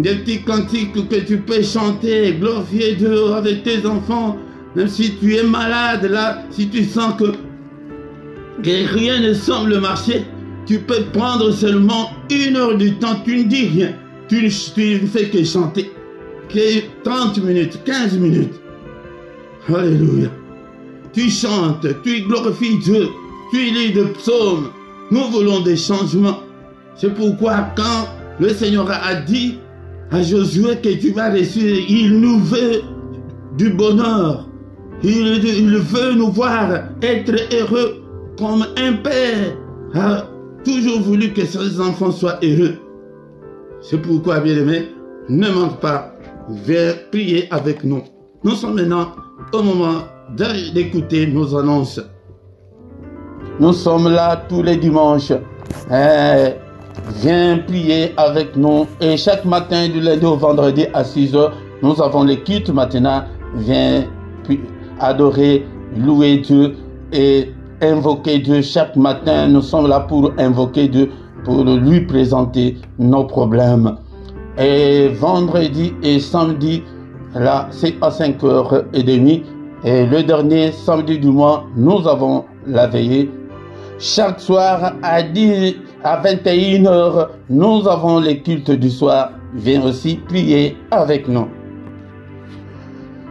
Speaker 1: petits cantiques que tu peux chanter, glorifier Dieu avec tes enfants. Même si tu es malade, là, si tu sens que rien ne semble marcher, tu peux prendre seulement 1 heure du temps, tu ne dis rien. Tu ne fais que chanter. Que 30 minutes, 15 minutes. Alléluia. Tu chantes, tu glorifies Dieu, tu lis des psaumes. Nous voulons des changements. C'est pourquoi quand le Seigneur a dit à Josué que tu vas réussir, il nous veut du bonheur. Il veut nous voir être heureux comme un père a toujours voulu que ses enfants soient heureux. C'est pourquoi, bien-aimés, ne manque pas, viens prier avec nous. Nous sommes maintenant au moment d'écouter nos annonces. Nous sommes là tous les dimanches. Viens prier avec nous. Et chaque matin, du lundi au vendredi à 6 h, nous avons les cultes maintenant. Viens adorer, louer Dieu et invoquer Dieu. Chaque matin, nous sommes là pour invoquer Dieu, pour lui présenter nos problèmes. Et vendredi et samedi, là, c'est à 5h30. Et le dernier samedi du mois, nous avons la veillée. Chaque soir à 21 h, nous avons les cultes du soir. Viens aussi prier avec nous.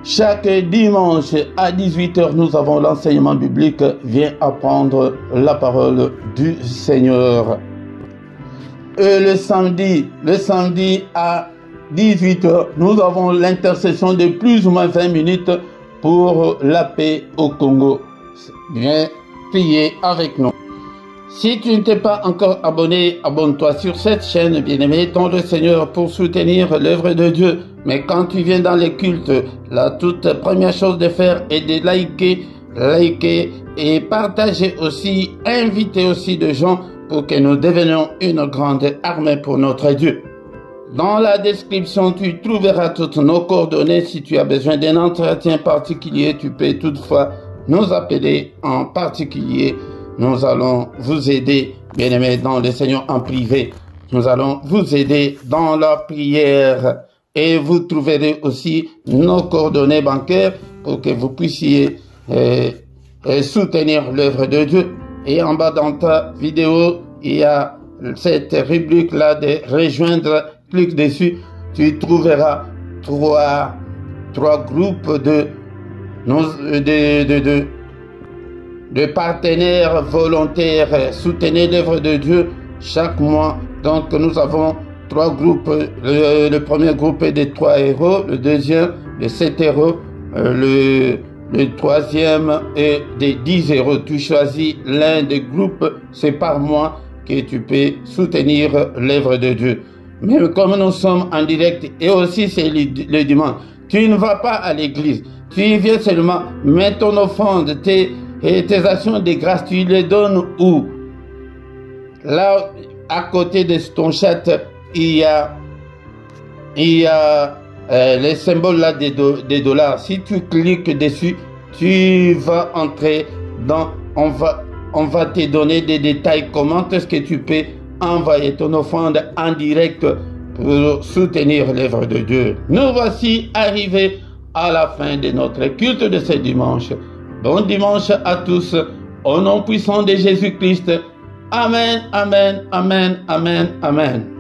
Speaker 1: Chaque dimanche à 18 h, nous avons l'enseignement biblique. Viens apprendre la parole du Seigneur. Et le samedi à 18 h, nous avons l'intercession de plus ou moins 20 minutes pour la paix au Congo. Viens prier avec nous. Si tu ne t'es pas encore abonné, abonne-toi sur cette chaîne, bien-aimé dans le Seigneur, pour soutenir l'œuvre de Dieu. Mais quand tu viens dans les cultes, la toute première chose de faire est de liker et partager aussi, inviter aussi des gens pour que nous devenions une grande armée pour notre Dieu. Dans la description, tu trouveras toutes nos coordonnées. Si tu as besoin d'un entretien particulier, tu peux toutefois nous appeler en particulier. Nous allons vous aider, bien-aimés dans le Seigneur, en privé. Nous allons vous aider dans la prière. Et vous trouverez aussi nos coordonnées bancaires pour que vous puissiez soutenir l'œuvre de Dieu. Et en bas dans ta vidéo, il y a cette rubrique-là de rejoindre. Clique dessus, tu trouveras trois groupes de partenaires volontaires soutenir l'œuvre de Dieu chaque mois. Donc nous avons 3 groupes. Le premier groupe est de 3 €, le deuxième de 7 €, le troisième est de 10 €. Tu choisis l'un des groupes, c'est par mois que tu peux soutenir l'œuvre de Dieu. Mais comme nous sommes en direct et aussi c'est le dimanche, tu ne vas pas à l'église, tu viens seulement, mets ton offrande, tes actions de grâce, tu les donnes où? Là, à côté de ton chat, il y a les symboles là des dollars. Si tu cliques dessus, tu vas entrer dans, on va te donner des détails, comment est-ce que tu peux envoyer ton offrande en direct pour soutenir l'œuvre de Dieu. Nous voici arrivés à la fin de notre culte de ce dimanche. Bon dimanche à tous, au nom puissant de Jésus-Christ. Amen, amen, amen, amen, amen.